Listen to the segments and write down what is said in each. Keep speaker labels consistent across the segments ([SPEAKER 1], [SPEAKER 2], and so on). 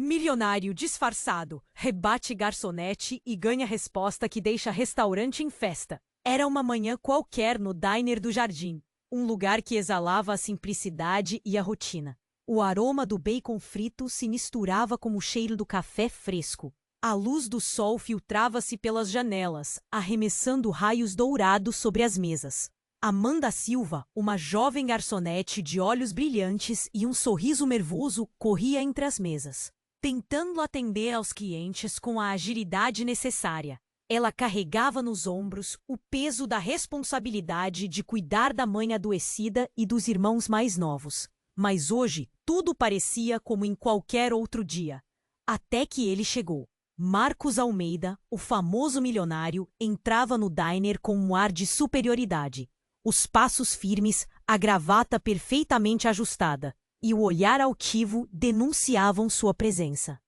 [SPEAKER 1] Milionário disfarçado, rebate garçonete e ganha resposta que deixa restaurante em festa. Era uma manhã qualquer no diner do jardim, um lugar que exalava a simplicidade e a rotina. O aroma do bacon frito se misturava com o cheiro do café fresco. A luz do sol filtrava-se pelas janelas, arremessando raios dourados sobre as mesas. Amanda Silva, uma jovem garçonete de olhos brilhantes e um sorriso nervoso, corria entre as mesas, tentando atender aos clientes com a agilidade necessária. Ela carregava nos ombros o peso da responsabilidade de cuidar da mãe adoecida e dos irmãos mais novos. Mas hoje tudo parecia como em qualquer outro dia. Até que ele chegou. Marcos Almeida, o famoso milionário, entrava no diner com um ar de superioridade. Os passos firmes, a gravata perfeitamente ajustada e o olhar altivo denunciavam sua presença.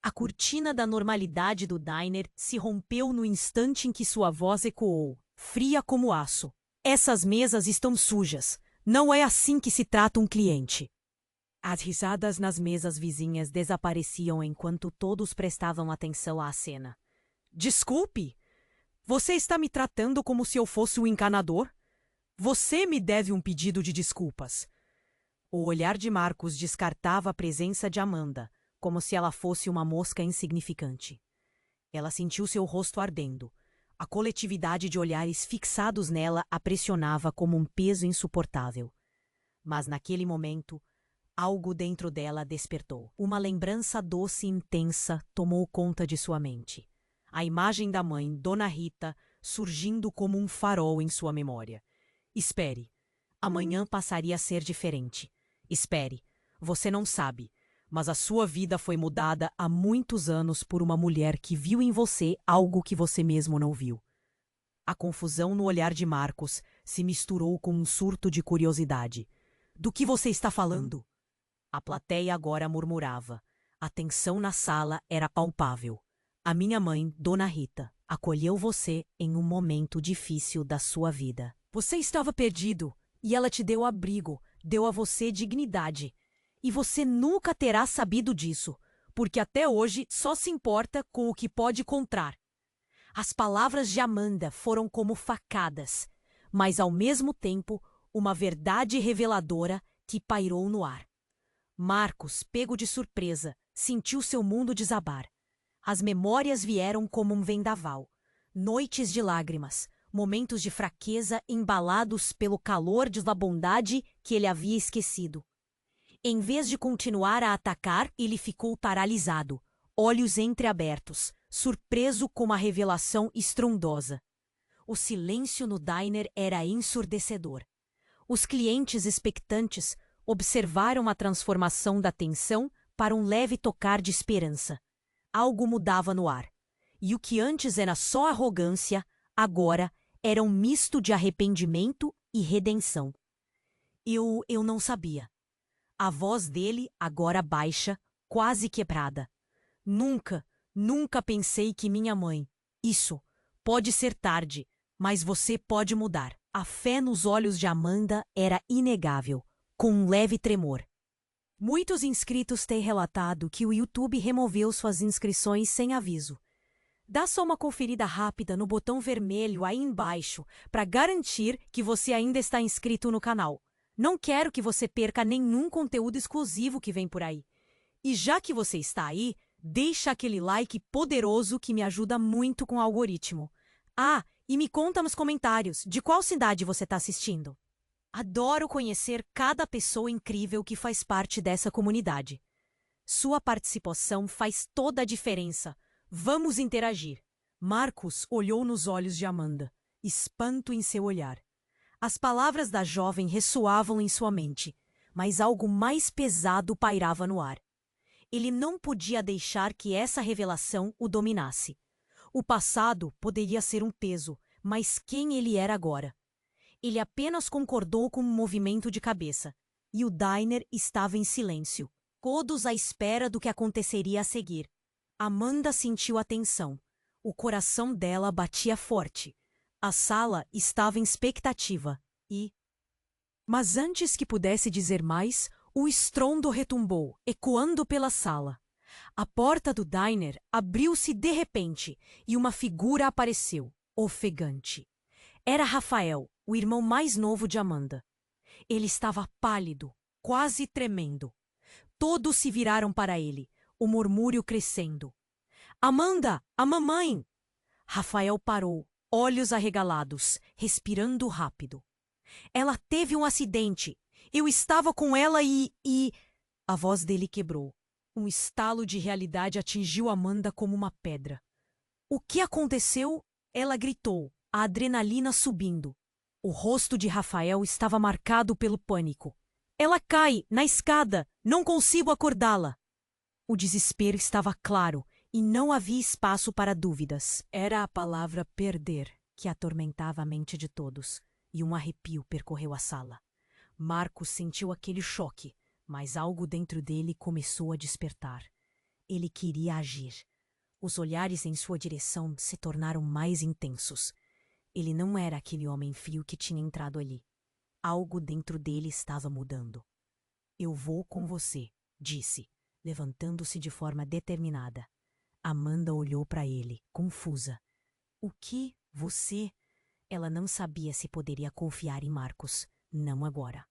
[SPEAKER 1] A cortina da normalidade do diner se rompeu no instante em que sua voz ecoou, fria como aço. Essas mesas estão sujas. Não é assim que se trata um cliente. As risadas nas mesas vizinhas desapareciam enquanto todos prestavam atenção à cena. Desculpe! Você está me tratando como se eu fosse o encanador? Você me deve um pedido de desculpas. O olhar de Marcos descartava a presença de Amanda, como se ela fosse uma mosca insignificante. Ela sentiu seu rosto ardendo. A coletividade de olhares fixados nela a pressionava como um peso insuportável. Mas naquele momento, algo dentro dela despertou. Uma lembrança doce e intensa tomou conta de sua mente. A imagem da mãe, Dona Rita, surgindo como um farol em sua memória. Espere. Amanhã passaria a ser diferente. Espere. Você não sabe, mas a sua vida foi mudada há muitos anos por uma mulher que viu em você algo que você mesmo não viu. A confusão no olhar de Marcos se misturou com um surto de curiosidade. Do que você está falando? A plateia agora murmurava. A tensão na sala era palpável. A minha mãe, Dona Rita, acolheu você em um momento difícil da sua vida. Você estava perdido e ela te deu abrigo, deu a você dignidade. E você nunca terá sabido disso, porque até hoje só se importa com o que pode encontrar. As palavras de Amanda foram como facadas, mas ao mesmo tempo uma verdade reveladora que pairou no ar. Marcos, pego de surpresa, sentiu seu mundo desabar. As memórias vieram como um vendaval. Noites de lágrimas, momentos de fraqueza embalados pelo calor da bondade que ele havia esquecido. Em vez de continuar a atacar, ele ficou paralisado, olhos entreabertos, surpreso com a revelação estrondosa. O silêncio no diner era ensurdecedor. Os clientes expectantes observaram a transformação da tensão para um leve tocar de esperança. Algo mudava no ar. E o que antes era só arrogância, agora era um misto de arrependimento e redenção. Eu não sabia. A voz dele, agora baixa, quase quebrada. Nunca pensei que minha mãe... Isso, pode ser tarde, mas você pode mudar. A fé nos olhos de Amanda era inegável, com um leve tremor. Muitos inscritos têm relatado que o YouTube removeu suas inscrições sem aviso. Dá só uma conferida rápida no botão vermelho aí embaixo para garantir que você ainda está inscrito no canal. Não quero que você perca nenhum conteúdo exclusivo que vem por aí. E já que você está aí, deixa aquele like poderoso que me ajuda muito com o algoritmo. Ah, e me conta nos comentários de qual cidade você está assistindo. Adoro conhecer cada pessoa incrível que faz parte dessa comunidade. Sua participação faz toda a diferença. Vamos interagir. Marcos olhou nos olhos de Amanda, espanto em seu olhar. As palavras da jovem ressoavam em sua mente, mas algo mais pesado pairava no ar. Ele não podia deixar que essa revelação o dominasse. O passado poderia ser um peso, mas quem ele era agora? Ele apenas concordou com um movimento de cabeça, e o diner estava em silêncio, todos à espera do que aconteceria a seguir. Amanda sentiu a tensão. O coração dela batia forte. A sala estava em expectativa e... Mas antes que pudesse dizer mais, o estrondo retumbou, ecoando pela sala. A porta do diner abriu-se de repente e uma figura apareceu, ofegante. Era Rafael, o irmão mais novo de Amanda. Ele estava pálido, quase tremendo. Todos se viraram para ele, o murmúrio crescendo. Amanda, a mamãe! Rafael parou, olhos arregalados, respirando rápido. Ela teve um acidente. Eu estava com ela e... A voz dele quebrou. Um estalo de realidade atingiu Amanda como uma pedra. O que aconteceu? Ela gritou, a adrenalina subindo. O rosto de Rafael estava marcado pelo pânico. Ela cai, na escada. Não consigo acordá-la. O desespero estava claro e não havia espaço para dúvidas. Era a palavra perder que atormentava a mente de todos, e um arrepio percorreu a sala. Marcos sentiu aquele choque, mas algo dentro dele começou a despertar. Ele queria agir. Os olhares em sua direção se tornaram mais intensos. Ele não era aquele homem frio que tinha entrado ali. Algo dentro dele estava mudando. Eu vou com você, disse, levantando-se de forma determinada. Amanda olhou para ele, confusa. O que? Você? Ela não sabia se poderia confiar em Marcos. Não agora.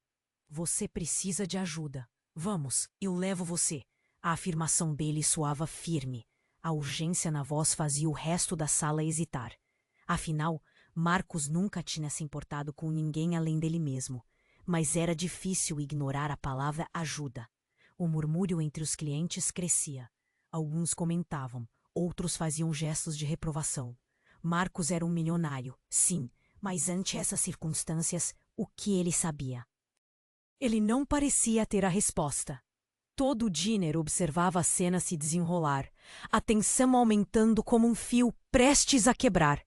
[SPEAKER 1] Você precisa de ajuda. Vamos, eu levo você. A afirmação dele soava firme. A urgência na voz fazia o resto da sala hesitar. Afinal, Marcos nunca tinha se importado com ninguém além dele mesmo. Mas era difícil ignorar a palavra ajuda. O murmúrio entre os clientes crescia. Alguns comentavam, outros faziam gestos de reprovação. Marcos era um milionário, sim, mas ante essas circunstâncias, o que ele sabia? Ele não parecia ter a resposta. Todo o diner observava a cena se desenrolar, a tensão aumentando como um fio prestes a quebrar.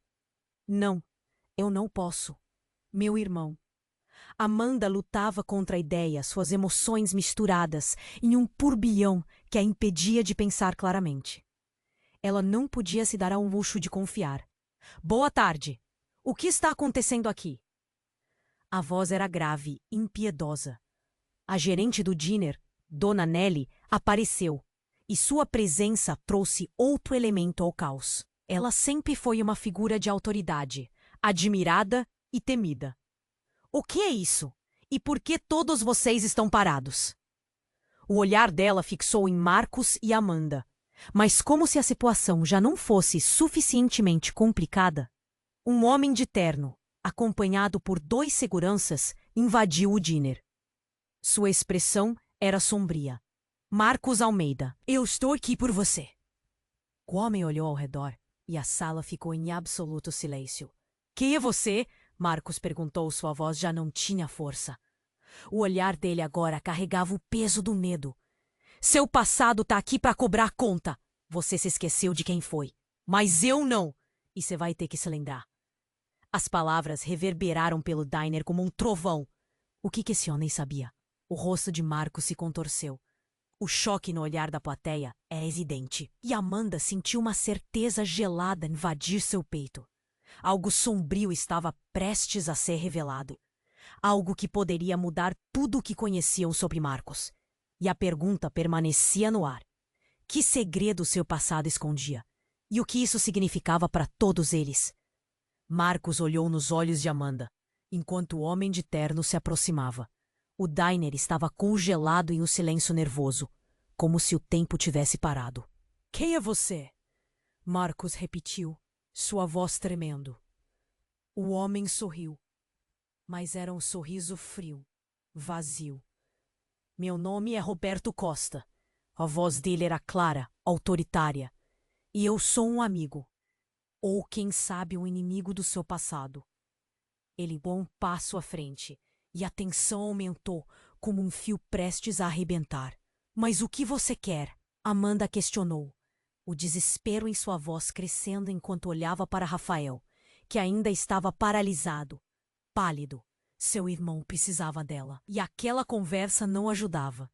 [SPEAKER 1] Não, eu não posso. Meu irmão. Amanda lutava contra a ideia, suas emoções misturadas, em um turbilhão que a impedia de pensar claramente. Ela não podia se dar ao luxo de confiar. Boa tarde. O que está acontecendo aqui? A voz era grave, impiedosa. A gerente do diner, Dona Nelly, apareceu, e sua presença trouxe outro elemento ao caos. Ela sempre foi uma figura de autoridade, admirada e temida. O que é isso? E por que todos vocês estão parados? O olhar dela fixou em Marcos e Amanda. Mas como se a situação já não fosse suficientemente complicada, um homem de terno, acompanhado por 2 seguranças, invadiu o diner. Sua expressão era sombria. Marcos Almeida, eu estou aqui por você. O homem olhou ao redor e a sala ficou em absoluto silêncio. Quem é você? Marcos perguntou, sua voz já não tinha força. O olhar dele agora carregava o peso do medo. Seu passado tá aqui para cobrar conta. Você se esqueceu de quem foi. Mas eu não. E você vai ter que se lembrar. As palavras reverberaram pelo diner como um trovão. O que esse homem sabia? O rosto de Marcos se contorceu. O choque no olhar da plateia é evidente. E Amanda sentiu uma certeza gelada invadir seu peito. Algo sombrio estava prestes a ser revelado. Algo que poderia mudar tudo o que conheciam sobre Marcos. E a pergunta permanecia no ar. Que segredo seu passado escondia? E o que isso significava para todos eles? Marcos olhou nos olhos de Amanda, enquanto o homem de terno se aproximava. O diner estava congelado em um silêncio nervoso, como se o tempo tivesse parado. Quem é você? Marcos repetiu, sua voz tremendo. O homem sorriu, mas era um sorriso frio, vazio. Meu nome é Roberto Costa. A voz dele era clara, autoritária. E eu sou um amigo. Ou, quem sabe, um inimigo do seu passado. Ele deu um passo à frente, e a tensão aumentou como um fio prestes a arrebentar. Mas o que você quer? Amanda questionou, o desespero em sua voz crescendo enquanto olhava para Rafael, que ainda estava paralisado, pálido. Seu irmão precisava dela, e aquela conversa não ajudava.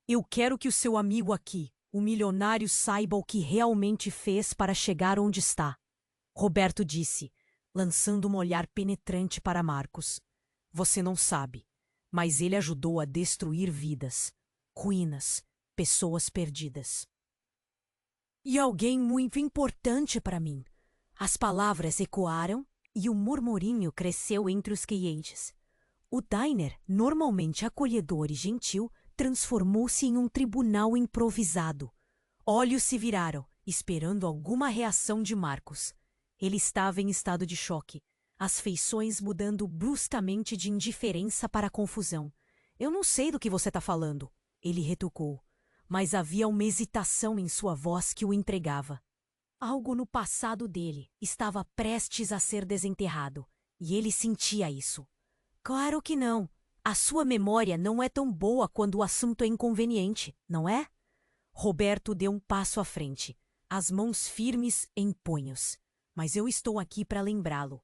[SPEAKER 1] Eu quero que o seu amigo aqui, o milionário, saiba o que realmente fez para chegar onde está. Roberto disse, lançando um olhar penetrante para Marcos. Você não sabe, mas ele ajudou a destruir vidas, ruínas, pessoas perdidas. E alguém muito importante para mim. As palavras ecoaram e o murmurinho cresceu entre os clientes. O diner, normalmente acolhedor e gentil, transformou-se em um tribunal improvisado. Olhos se viraram, esperando alguma reação de Marcos. Ele estava em estado de choque, as feições mudando bruscamente de indiferença para confusão. Eu não sei do que você está falando, ele retrucou, mas havia uma hesitação em sua voz que o entregava. Algo no passado dele estava prestes a ser desenterrado, e ele sentia isso. Claro que não. A sua memória não é tão boa quando o assunto é inconveniente, não é? Roberto deu um passo à frente, as mãos firmes em punhos. Mas eu estou aqui para lembrá-lo.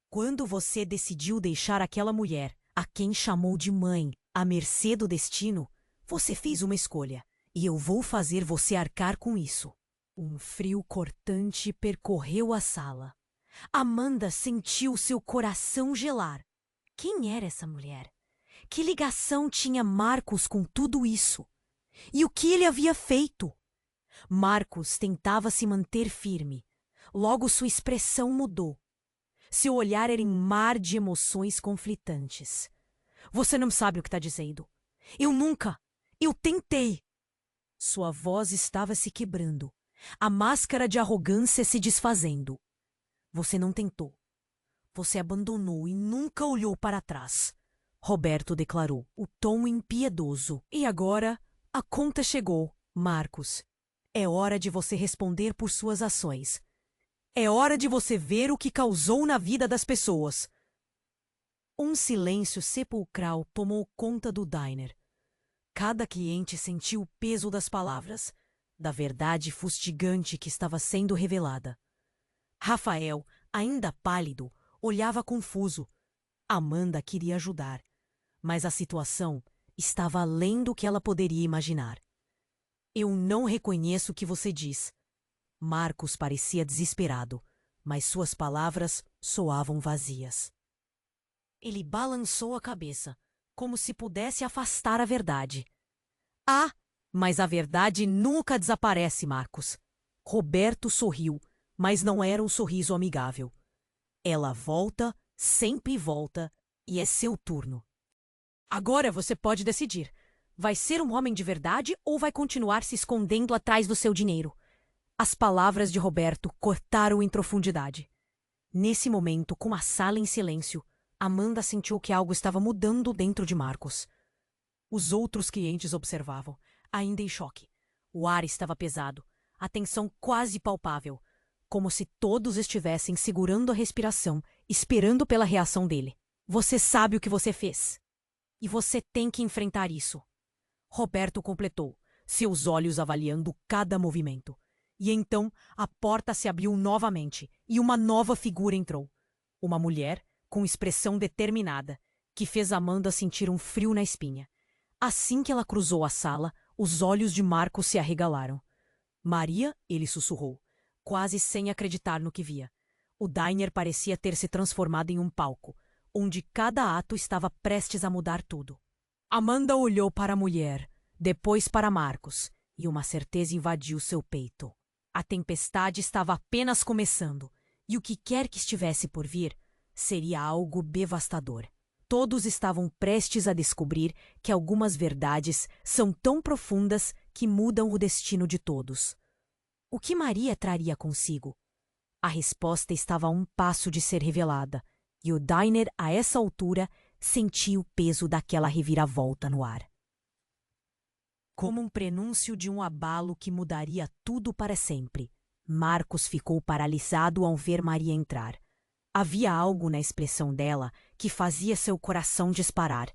[SPEAKER 1] Quando você decidiu deixar aquela mulher, a quem chamou de mãe, à mercê do destino, você fez uma escolha, e eu vou fazer você arcar com isso. Um frio cortante percorreu a sala. Amanda sentiu seu coração gelar. Quem era essa mulher? Que ligação tinha Marcos com tudo isso? E o que ele havia feito? Marcos tentava se manter firme. Logo sua expressão mudou. Seu olhar era um mar de emoções conflitantes. Você não sabe o que está dizendo. Eu tentei. Sua voz estava se quebrando. A máscara de arrogância se desfazendo. Você não tentou. Você abandonou e nunca olhou para trás. Roberto declarou, o tom impiedoso. E agora, a conta chegou, Marcos. É hora de você responder por suas ações. É hora de você ver o que causou na vida das pessoas. Um silêncio sepulcral tomou conta do diner. Cada cliente sentiu o peso das palavras, da verdade fustigante que estava sendo revelada. Rafael, ainda pálido, olhava confuso. Amanda queria ajudar, mas a situação estava além do que ela poderia imaginar. Eu não reconheço o que você diz. Marcos parecia desesperado, mas suas palavras soavam vazias. Ele balançou a cabeça, como se pudesse afastar a verdade. Ah, mas a verdade nunca desaparece, Marcos. Roberto sorriu, mas não era um sorriso amigável. Ela volta, sempre volta, e é seu turno. Agora você pode decidir. Vai ser um homem de verdade ou vai continuar se escondendo atrás do seu dinheiro? As palavras de Roberto cortaram em profundidade. Nesse momento, com a sala em silêncio, Amanda sentiu que algo estava mudando dentro de Marcos. Os outros clientes observavam, ainda em choque. O ar estava pesado, a tensão quase palpável, como se todos estivessem segurando a respiração, esperando pela reação dele. Você sabe o que você fez. E você tem que enfrentar isso. Roberto completou, seus olhos avaliando cada movimento. E então a porta se abriu novamente e uma nova figura entrou. Uma mulher com expressão determinada, que fez Amanda sentir um frio na espinha. Assim que ela cruzou a sala, os olhos de Marcos se arregalaram. Maria, ele sussurrou, quase sem acreditar no que via. O diner parecia ter se transformado em um palco, onde cada ato estava prestes a mudar tudo. Amanda olhou para a mulher, depois para Marcos, e uma certeza invadiu seu peito. A tempestade estava apenas começando, e o que quer que estivesse por vir seria algo devastador. Todos estavam prestes a descobrir que algumas verdades são tão profundas que mudam o destino de todos. O que Maria traria consigo? A resposta estava a um passo de ser revelada, e o diner, a essa altura, sentia o peso daquela reviravolta no ar. Como um prenúncio de um abalo que mudaria tudo para sempre, Marcos ficou paralisado ao ver Maria entrar. Havia algo na expressão dela que fazia seu coração disparar.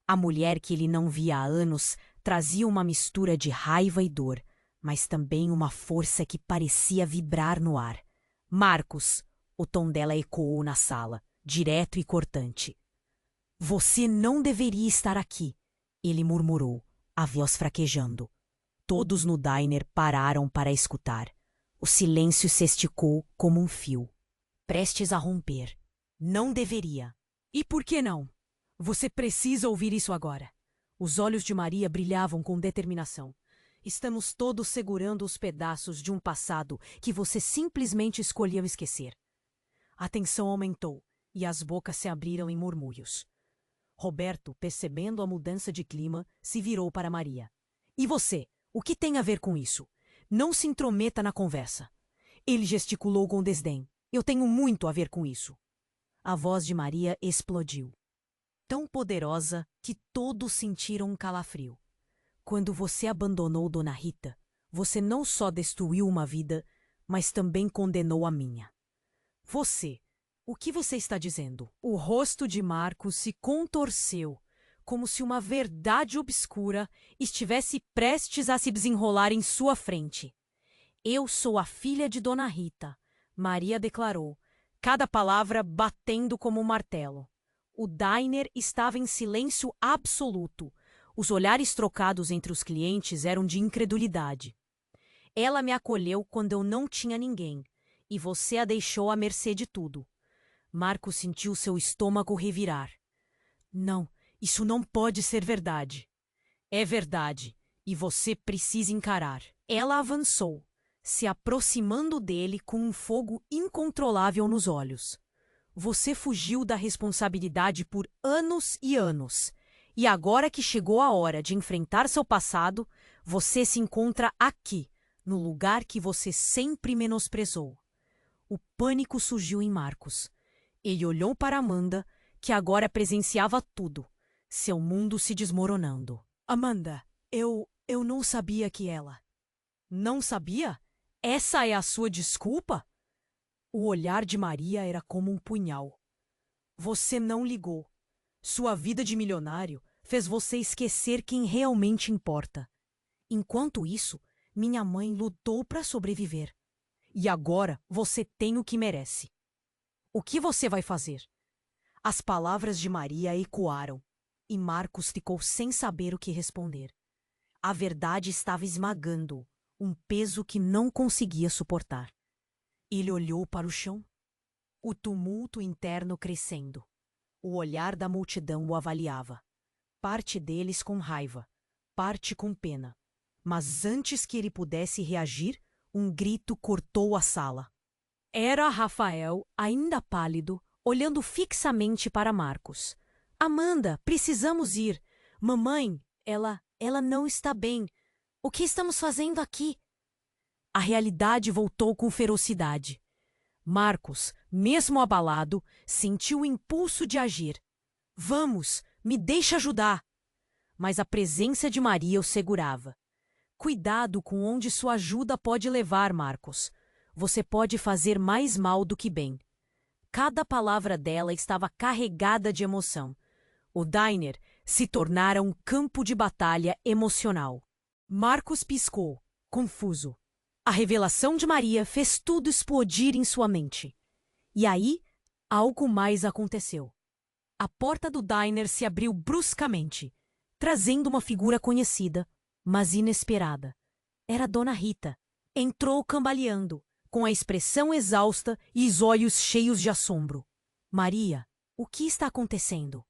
[SPEAKER 1] A mulher que ele não via há anos trazia uma mistura de raiva e dor, mas também uma força que parecia vibrar no ar. Marcos, o tom dela ecoou na sala, direto e cortante. Você não deveria estar aqui, ele murmurou, a voz fraquejando. Todos no diner pararam para escutar. O silêncio se esticou como um fio, prestes a romper. Não deveria. E por que não? Você precisa ouvir isso agora. Os olhos de Maria brilhavam com determinação. Estamos todos segurando os pedaços de um passado que você simplesmente escolheu esquecer. A tensão aumentou e as bocas se abriram em murmúrios. Roberto, percebendo a mudança de clima, se virou para Maria. E você? O que tem a ver com isso? Não se intrometa na conversa. Ele gesticulou com desdém. Eu tenho muito a ver com isso. A voz de Maria explodiu. Tão poderosa que todos sentiram um calafrio. Quando você abandonou Dona Rita, você não só destruiu uma vida, mas também condenou a minha. Você, o que você está dizendo? O rosto de Marcos se contorceu, como se uma verdade obscura estivesse prestes a se desenrolar em sua frente. Eu sou a filha de Dona Rita, Maria declarou, cada palavra batendo como um martelo. O diner estava em silêncio absoluto. Os olhares trocados entre os clientes eram de incredulidade. Ela me acolheu quando eu não tinha ninguém, e você a deixou à mercê de tudo. Marcos sentiu seu estômago revirar. Não, isso não pode ser verdade. É verdade, e você precisa encarar. Ela avançou, se aproximando dele com um fogo incontrolável nos olhos. Você fugiu da responsabilidade por anos e anos. E agora que chegou a hora de enfrentar seu passado, você se encontra aqui, no lugar que você sempre menosprezou. O pânico surgiu em Marcos. Ele olhou para Amanda, que agora presenciava tudo, seu mundo se desmoronando. Amanda, eu não sabia que ela... Não sabia? Essa é a sua desculpa? O olhar de Maria era como um punhal. Você não ligou. Sua vida de milionário fez você esquecer quem realmente importa. Enquanto isso, minha mãe lutou para sobreviver. E agora você tem o que merece. O que você vai fazer? As palavras de Maria ecoaram, e Marcos ficou sem saber o que responder. A verdade estava esmagando-o, um peso que não conseguia suportar. Ele olhou para o chão. O tumulto interno crescendo. O olhar da multidão o avaliava. Parte deles com raiva, parte com pena. Mas antes que ele pudesse reagir, um grito cortou a sala. Era Rafael, ainda pálido, olhando fixamente para Marcos. Amanda, precisamos ir. Mamãe, ela não está bem. O que estamos fazendo aqui? A realidade voltou com ferocidade. Marcos, mesmo abalado, sentiu o impulso de agir. Vamos, me deixa ajudar. Mas a presença de Maria o segurava. Cuidado com onde sua ajuda pode levar, Marcos. Você pode fazer mais mal do que bem. Cada palavra dela estava carregada de emoção. O diner se tornara um campo de batalha emocional. Marcos piscou, confuso. A revelação de Maria fez tudo explodir em sua mente. E aí, algo mais aconteceu. A porta do diner se abriu bruscamente, trazendo uma figura conhecida, mas inesperada. Era Dona Rita. Entrou cambaleando, com a expressão exausta e os olhos cheios de assombro. Maria, o que está acontecendo?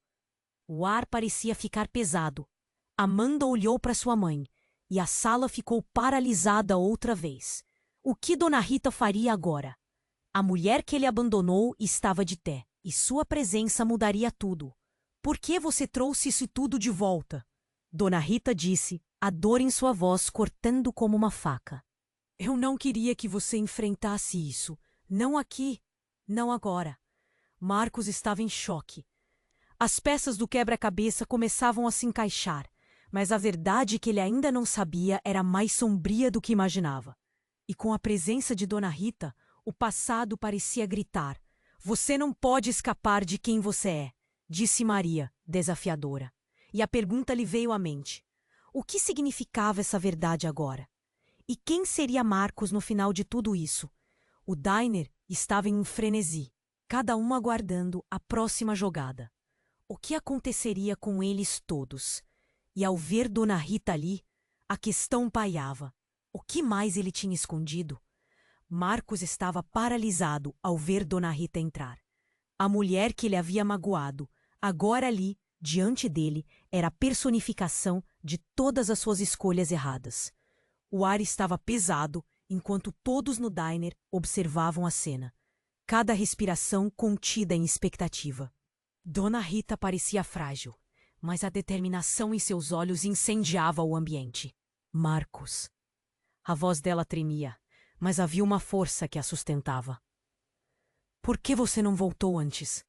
[SPEAKER 1] O ar parecia ficar pesado. Amanda olhou para sua mãe, e a sala ficou paralisada outra vez. O que Dona Rita faria agora? A mulher que ele abandonou estava de pé, e sua presença mudaria tudo. Por que você trouxe isso tudo de volta? Dona Rita disse, a dor em sua voz cortando como uma faca. Eu não queria que você enfrentasse isso. Não aqui, não agora. Marcos estava em choque. As peças do quebra-cabeça começavam a se encaixar, mas a verdade que ele ainda não sabia era mais sombria do que imaginava. E com a presença de Dona Rita, o passado parecia gritar. Você não pode escapar de quem você é, disse Maria, desafiadora. E a pergunta lhe veio à mente. O que significava essa verdade agora? E quem seria Marcos no final de tudo isso? O diner estava em um frenesi, cada um aguardando a próxima jogada. O que aconteceria com eles todos? E ao ver Dona Rita ali, a questão pairava. O que mais ele tinha escondido? Marcos estava paralisado ao ver Dona Rita entrar. A mulher que ele havia magoado, agora ali, diante dele, era a personificação de todas as suas escolhas erradas. O ar estava pesado enquanto todos no diner observavam a cena, cada respiração contida em expectativa. Dona Rita parecia frágil, mas a determinação em seus olhos incendiava o ambiente. Marcos. A voz dela tremia, mas havia uma força que a sustentava. Por que você não voltou antes?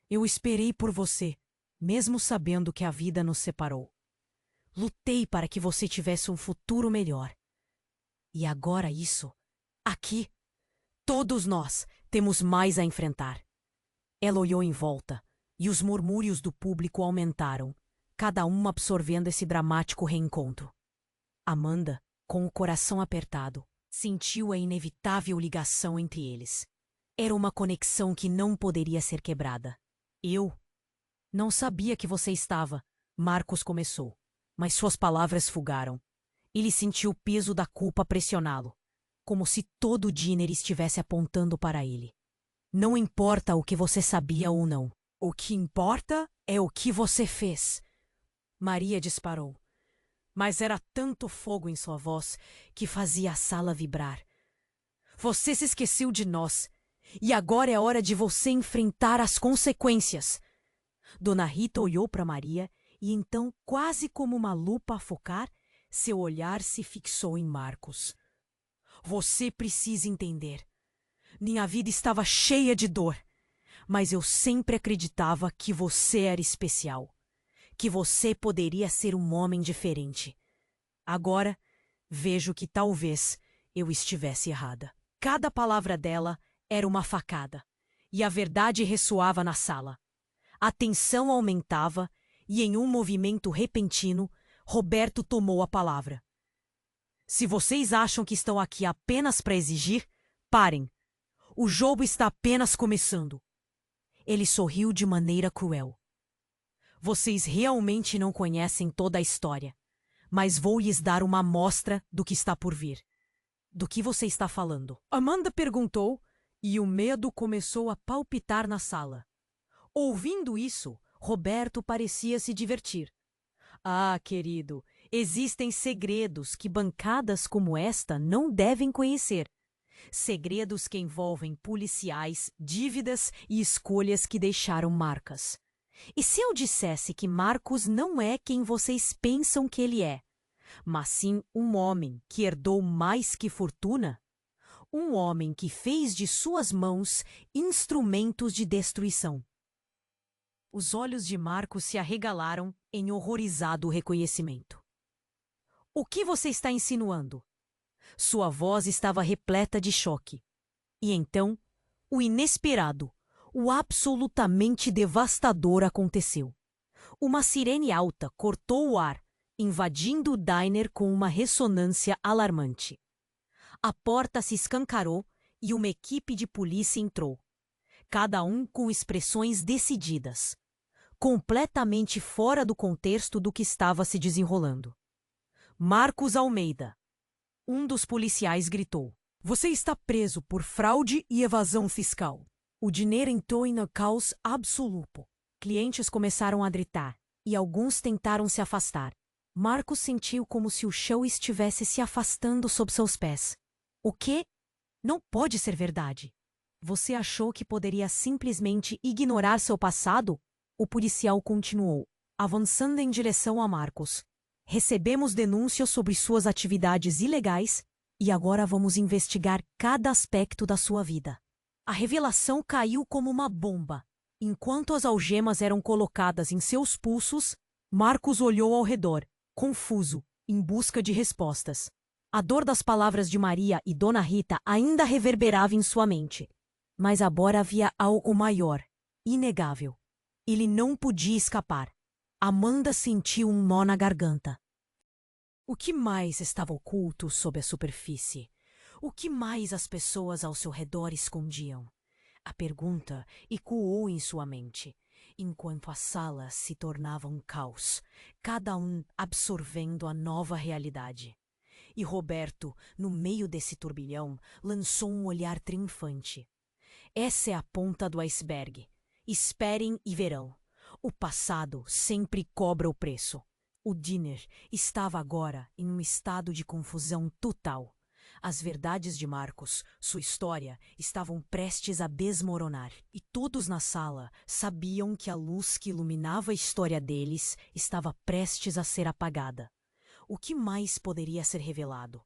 [SPEAKER 1] Eu esperei por você, mesmo sabendo que a vida nos separou. Lutei para que você tivesse um futuro melhor. E agora isso, aqui, todos nós temos mais a enfrentar. Ela olhou em volta, e os murmúrios do público aumentaram, cada um absorvendo esse dramático reencontro. Amanda, com o coração apertado, sentiu a inevitável ligação entre eles. Era uma conexão que não poderia ser quebrada. Eu não sabia que você estava, Marcos começou, mas suas palavras fugaram. Ele sentiu o peso da culpa pressioná-lo, como se todo o diner estivesse apontando para ele. Não importa o que você sabia ou não. O que importa é o que você fez. Maria disparou, mas era tanto fogo em sua voz que fazia a sala vibrar. Você se esqueceu de nós, e agora é hora de você enfrentar as consequências. Dona Rita olhou para Maria e então, quase como uma lupa a focar, seu olhar se fixou em Marcos. Você precisa entender. Minha vida estava cheia de dor, mas eu sempre acreditava que você era especial, que você poderia ser um homem diferente. Agora, vejo que talvez eu estivesse errada. Cada palavra dela era uma facada, e a verdade ressoava na sala. A tensão aumentava, e em um movimento repentino, Roberto tomou a palavra. Se vocês acham que estão aqui apenas para exigir, parem. O jogo está apenas começando. Ele sorriu de maneira cruel. Vocês realmente não conhecem toda a história, mas vou lhes dar uma amostra do que está por vir. Do que você está falando? Amanda perguntou, e o medo começou a palpitar na sala. Ouvindo isso, Roberto parecia se divertir. Ah, querido, existem segredos que bancadas como esta não devem conhecer. Segredos que envolvem policiais, dívidas e escolhas que deixaram marcas. E se eu dissesse que Marcos não é quem vocês pensam que ele é, mas sim um homem que herdou mais que fortuna? Um homem que fez de suas mãos instrumentos de destruição. Os olhos de Marcos se arregalaram em horrorizado reconhecimento. O que você está insinuando? Sua voz estava repleta de choque. E então, o inesperado, o absolutamente devastador aconteceu. Uma sirene alta cortou o ar, invadindo o diner com uma ressonância alarmante. A porta se escancarou e uma equipe de polícia entrou, cada um com expressões decididas, completamente fora do contexto do que estava se desenrolando. Marcos Almeida. Um dos policiais gritou. Você está preso por fraude e evasão fiscal. O dinheiro entrou em um caos absoluto. Clientes começaram a gritar e alguns tentaram se afastar. Marcos sentiu como se o chão estivesse se afastando sob seus pés. O quê? Não pode ser verdade. Você achou que poderia simplesmente ignorar seu passado? O policial continuou, avançando em direção a Marcos. Recebemos denúncias sobre suas atividades ilegais e agora vamos investigar cada aspecto da sua vida. A revelação caiu como uma bomba. Enquanto as algemas eram colocadas em seus pulsos, Marcos olhou ao redor, confuso, em busca de respostas. A dor das palavras de Maria e Dona Rita ainda reverberava em sua mente. Mas agora havia algo maior, inegável. Ele não podia escapar. Amanda sentiu um nó na garganta. O que mais estava oculto sob a superfície? O que mais as pessoas ao seu redor escondiam? A pergunta ecoou em sua mente, enquanto a sala se tornava um caos, cada um absorvendo a nova realidade. E Roberto, no meio desse turbilhão, lançou um olhar triunfante. Essa é a ponta do iceberg. Esperem e verão. O passado sempre cobra o preço. O Diner estava agora em um estado de confusão total. As verdades de Marcos, sua história, estavam prestes a desmoronar, e todos na sala sabiam que a luz que iluminava a história deles estava prestes a ser apagada. O que mais poderia ser revelado?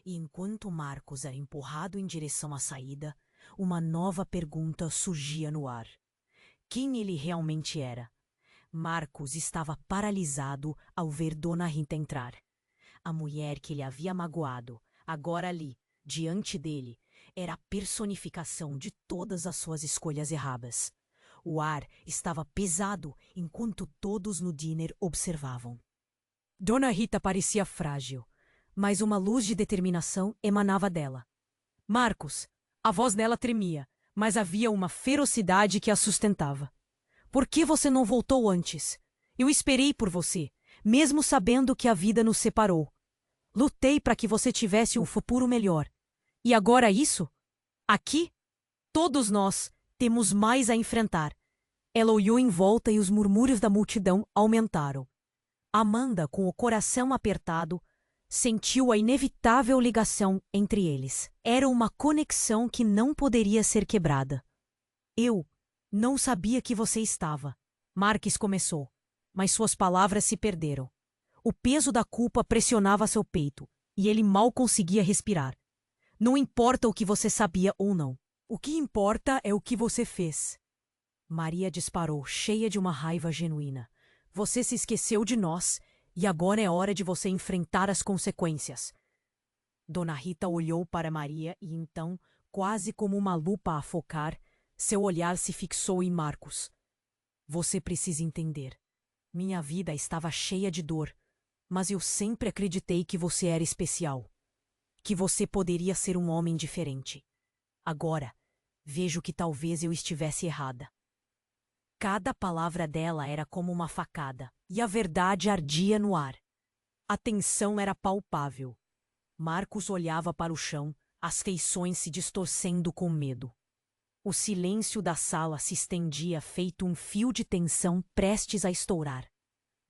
[SPEAKER 1] E enquanto Marcos era empurrado em direção à saída, uma nova pergunta surgia no ar. Quem ele realmente era? Marcos estava paralisado ao ver Dona Rita entrar. A mulher que ele havia magoado, agora ali, diante dele, era a personificação de todas as suas escolhas erradas. O ar estava pesado enquanto todos no diner observavam. Dona Rita parecia frágil, mas uma luz de determinação emanava dela. Marcos, a voz dela tremia, mas havia uma ferocidade que a sustentava. Por que você não voltou antes? Eu esperei por você, mesmo sabendo que a vida nos separou. Lutei para que você tivesse um futuro melhor. E agora isso? Aqui? Todos nós temos mais a enfrentar. Ela olhou em volta e os murmúrios da multidão aumentaram. Amanda, com o coração apertado, sentiu a inevitável ligação entre eles. Era uma conexão que não poderia ser quebrada. Eu não sabia que você estava. Marques começou, mas suas palavras se perderam. O peso da culpa pressionava seu peito, e ele mal conseguia respirar. Não importa o que você sabia ou não. O que importa é o que você fez. Maria disparou, cheia de uma raiva genuína. Você se esqueceu de nós, e agora é hora de você enfrentar as consequências. Dona Rita olhou para Maria e então, quase como uma lupa a focar, seu olhar se fixou em Marcos. Você precisa entender. Minha vida estava cheia de dor, mas eu sempre acreditei que você era especial. Que você poderia ser um homem diferente. Agora, vejo que talvez eu estivesse errada. Cada palavra dela era como uma facada, e a verdade ardia no ar. A tensão era palpável. Marcos olhava para o chão, as feições se distorcendo com medo. O silêncio da sala se estendia feito um fio de tensão prestes a estourar.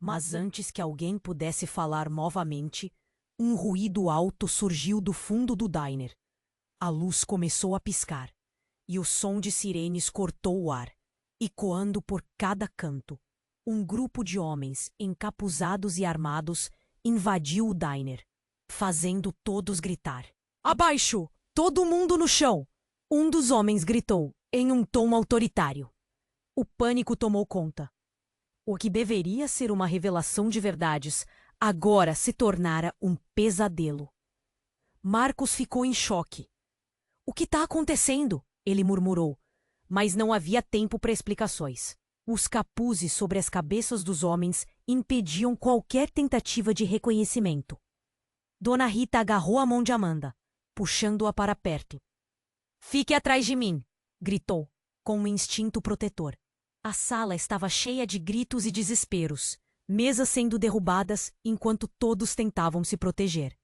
[SPEAKER 1] Mas antes que alguém pudesse falar novamente, um ruído alto surgiu do fundo do diner. A luz começou a piscar, e o som de sirenes cortou o ar, ecoando por cada canto. Um grupo de homens, encapuzados e armados, invadiu o diner, fazendo todos gritar. Abaixo! Todo mundo no chão! Um dos homens gritou, em um tom autoritário. O pânico tomou conta. O que deveria ser uma revelação de verdades, agora se tornara um pesadelo. Marcos ficou em choque. O que está acontecendo? Ele murmurou, mas não havia tempo para explicações. Os capuzes sobre as cabeças dos homens impediam qualquer tentativa de reconhecimento. Dona Rita agarrou a mão de Amanda, puxando-a para perto. Fique atrás de mim, gritou, com um instinto protetor. A sala estava cheia de gritos e desesperos, mesas sendo derrubadas enquanto todos tentavam se proteger.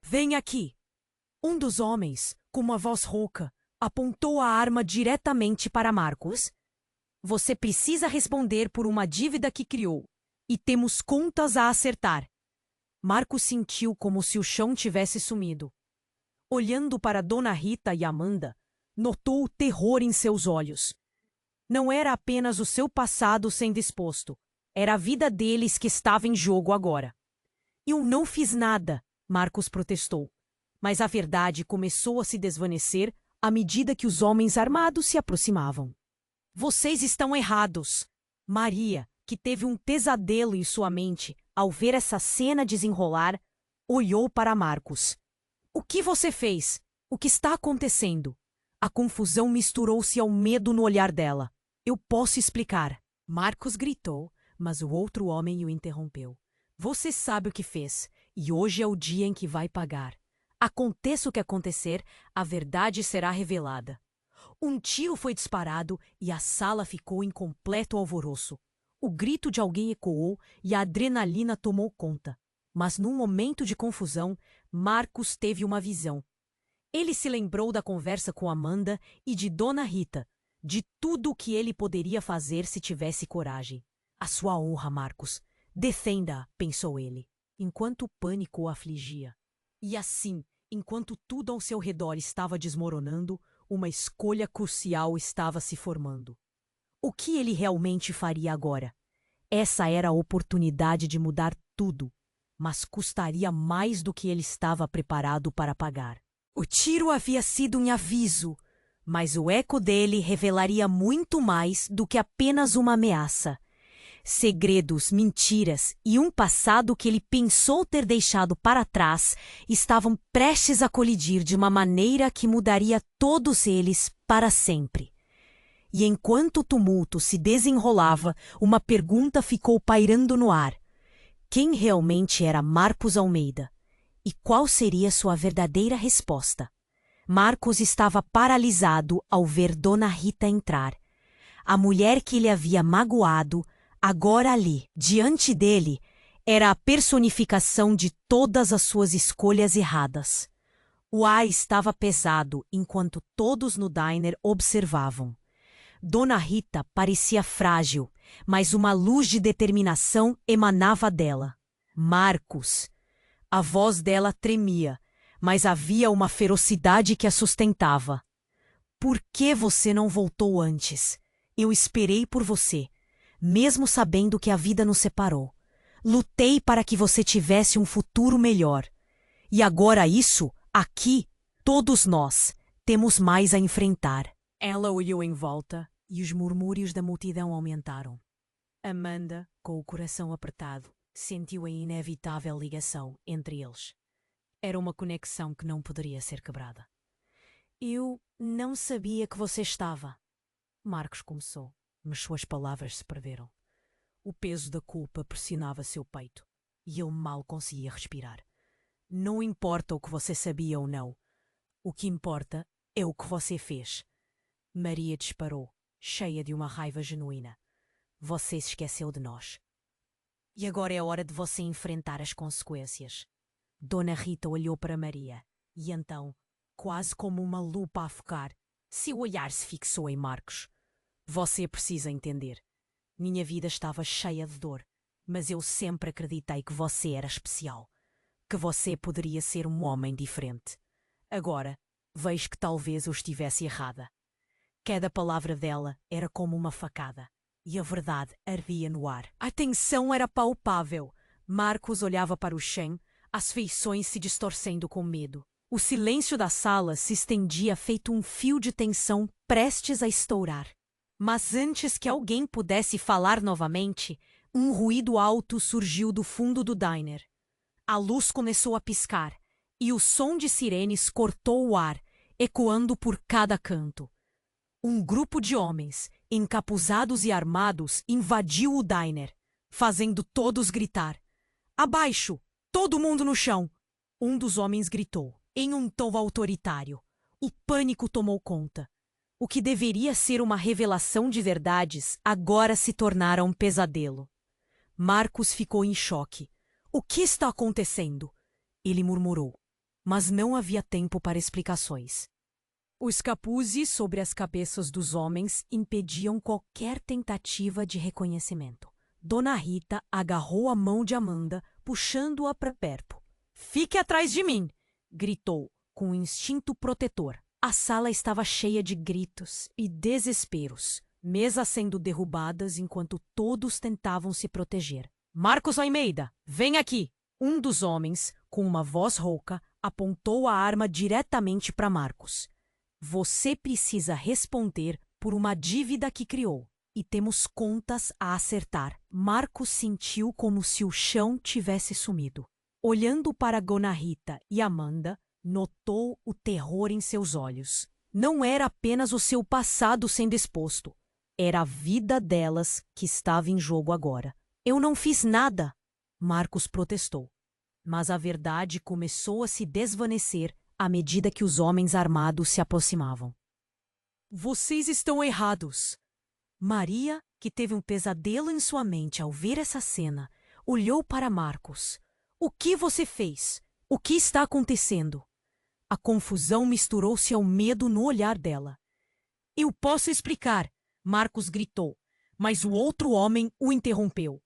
[SPEAKER 1] Vem aqui! Um dos homens, com uma voz rouca, apontou a arma diretamente para Marcos. Você precisa responder por uma dívida que criou, e temos contas a acertar. Marcos sentiu como se o chão tivesse sumido. Olhando para Dona Rita e Amanda, notou o terror em seus olhos. Não era apenas o seu passado sendo exposto, era a vida deles que estava em jogo agora. Eu não fiz nada, Marcos protestou, mas a verdade começou a se desvanecer à medida que os homens armados se aproximavam. Vocês estão errados. Maria, que teve um pesadelo em sua mente ao ver essa cena desenrolar, olhou para Marcos. O que você fez? O que está acontecendo? A confusão misturou-se ao medo no olhar dela. Eu posso explicar. Marcos gritou, mas o outro homem o interrompeu. Você sabe o que fez, e hoje é o dia em que vai pagar. Aconteça o que acontecer, a verdade será revelada. Um tiro foi disparado e a sala ficou em completo alvoroço. O grito de alguém ecoou e a adrenalina tomou conta. Mas num momento de confusão, Marcos teve uma visão. Ele se lembrou da conversa com Amanda e de Dona Rita, de tudo o que ele poderia fazer se tivesse coragem. A sua honra, Marcos. Defenda, pensou ele, enquanto o pânico o afligia. E assim, enquanto tudo ao seu redor estava desmoronando, uma escolha crucial estava se formando. O que ele realmente faria agora? Essa era a oportunidade de mudar tudo, mas custaria mais do que ele estava preparado para pagar. O tiro havia sido um aviso, mas o eco dele revelaria muito mais do que apenas uma ameaça. Segredos, mentiras e um passado que ele pensou ter deixado para trás estavam prestes a colidir de uma maneira que mudaria todos eles para sempre. E enquanto o tumulto se desenrolava, uma pergunta ficou pairando no ar. Quem realmente era Marcos Almeida? E qual seria sua verdadeira resposta? Marcos estava paralisado ao ver Dona Rita entrar. A mulher que ele havia magoado, agora ali, diante dele, era a personificação de todas as suas escolhas erradas. O ar estava pesado enquanto todos no diner observavam. Dona Rita parecia frágil, mas uma luz de determinação emanava dela. Marcos. A voz dela tremia, mas havia uma ferocidade que a sustentava. Por que você não voltou antes? Eu esperei por você, mesmo sabendo que a vida nos separou. Lutei para que você tivesse um futuro melhor. E agora isso, aqui, todos nós, temos mais a enfrentar. Ela olhou em volta e os murmúrios da multidão aumentaram. Amanda, com o coração apertado, sentiu a inevitável ligação entre eles. Era uma conexão que não poderia ser quebrada. Eu não sabia que você estava. Marcos começou, mas suas palavras se perderam. O peso da culpa pressionava seu peito e ele mal conseguia respirar. Não importa o que você sabia ou não. O que importa é o que você fez. Maria disparou, cheia de uma raiva genuína. Você se esqueceu de nós. E agora é hora de você enfrentar as consequências. Dona Rita olhou para Maria e então, quase como uma lupa a focar, seu olhar se fixou em Marcos. Você precisa entender. Minha vida estava cheia de dor, mas eu sempre acreditei que você era especial. Que você poderia ser um homem diferente. Agora, vejo que talvez eu estivesse errada. Cada palavra dela era como uma facada, e a verdade ardia no ar. A tensão era palpável. Marcos olhava para o chão, as feições se distorcendo com medo. O silêncio da sala se estendia feito um fio de tensão prestes a estourar. Mas antes que alguém pudesse falar novamente, um ruído alto surgiu do fundo do diner. A luz começou a piscar, e o som de sirenes cortou o ar, ecoando por cada canto. Um grupo de homens, encapuzados e armados, invadiu o diner, fazendo todos gritar. Abaixo! Todo mundo no chão! Um dos homens gritou, em um tom autoritário. O pânico tomou conta. O que deveria ser uma revelação de verdades, agora se tornara um pesadelo. Marcos ficou em choque. O que está acontecendo? Ele murmurou, mas não havia tempo para explicações. Os capuzes sobre as cabeças dos homens impediam qualquer tentativa de reconhecimento. Dona Rita agarrou a mão de Amanda, puxando-a para perto. "Fique atrás de mim!" gritou, com um instinto protetor. A sala estava cheia de gritos e desesperos, mesas sendo derrubadas enquanto todos tentavam se proteger. "Marcos Almeida, vem aqui!" Um dos homens, com uma voz rouca, apontou a arma diretamente para Marcos. "Você precisa responder por uma dívida que criou, e temos contas a acertar." Marcos sentiu como se o chão tivesse sumido. Olhando para Dona Rita e Amanda, notou o terror em seus olhos. Não era apenas o seu passado sendo exposto. Era a vida delas que estava em jogo agora. "Eu não fiz nada", Marcos protestou. Mas a verdade começou a se desvanecer à medida que os homens armados se aproximavam. "Vocês estão errados." Maria, que teve um pesadelo em sua mente ao ver essa cena, olhou para Marcos. "O que você fez? O que está acontecendo?" A confusão misturou-se ao medo no olhar dela. "Eu posso explicar", Marcos gritou, mas o outro homem o interrompeu.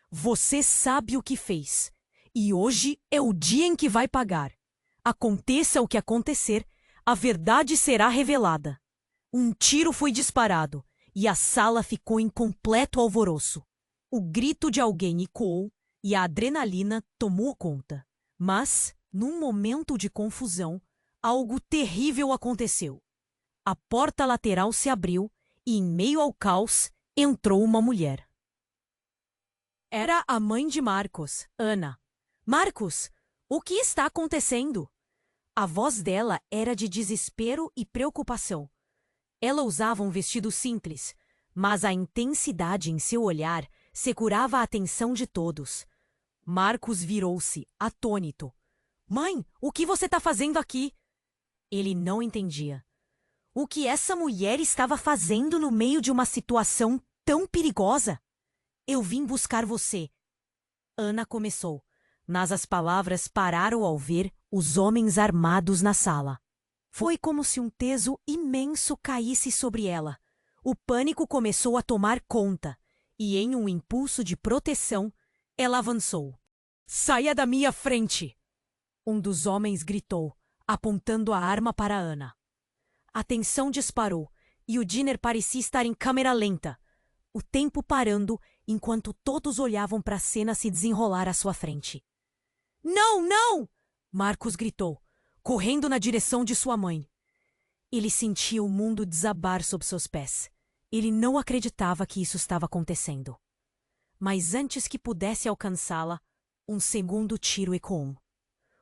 [SPEAKER 1] Você sabe o que fez. E hoje é o dia em que vai pagar. Aconteça o que acontecer, a verdade será revelada. Um tiro foi disparado e a sala ficou em completo alvoroço. O grito de alguém ecoou e a adrenalina tomou conta. Mas, num momento de confusão, algo terrível aconteceu. A porta lateral se abriu e, em meio ao caos, entrou uma mulher. Era a mãe de Marcos, Ana. Marcos, o que está acontecendo? A voz dela era de desespero e preocupação. Ela usava um vestido simples, mas a intensidade em seu olhar segurava a atenção de todos. Marcos virou-se, atônito. Mãe, o que você está fazendo aqui? Ele não entendia. O que essa mulher estava fazendo no meio de uma situação tão perigosa? Eu vim buscar você. Ana começou, mas as palavras pararam ao ver os homens armados na sala. Foi como se um peso imenso caísse sobre ela. O pânico começou a tomar conta, e em um impulso de proteção, ela avançou. Saia da minha frente! Um dos homens gritou, apontando a arma para Ana. A tensão disparou, e o Dinner parecia estar em câmera lenta, o tempo parando enquanto todos olhavam para a cena se desenrolar à sua frente. Não, não! Marcos gritou, correndo na direção de sua mãe. Ele sentia o mundo desabar sob seus pés. Ele não acreditava que isso estava acontecendo. Mas antes que pudesse alcançá-la, um segundo tiro ecoou.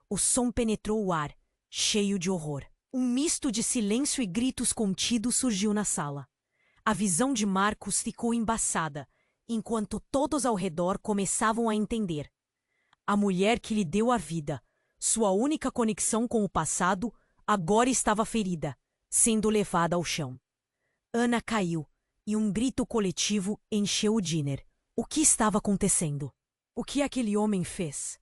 [SPEAKER 1] O som penetrou o ar, cheio de horror. Um misto de silêncio e gritos contidos surgiu na sala. A visão de Marcos ficou embaçada, enquanto todos ao redor começavam a entender. A mulher que lhe deu a vida, sua única conexão com o passado, agora estava ferida, sendo levada ao chão. Ana caiu, e um grito coletivo encheu o Dinner. O que estava acontecendo? O que aquele homem fez?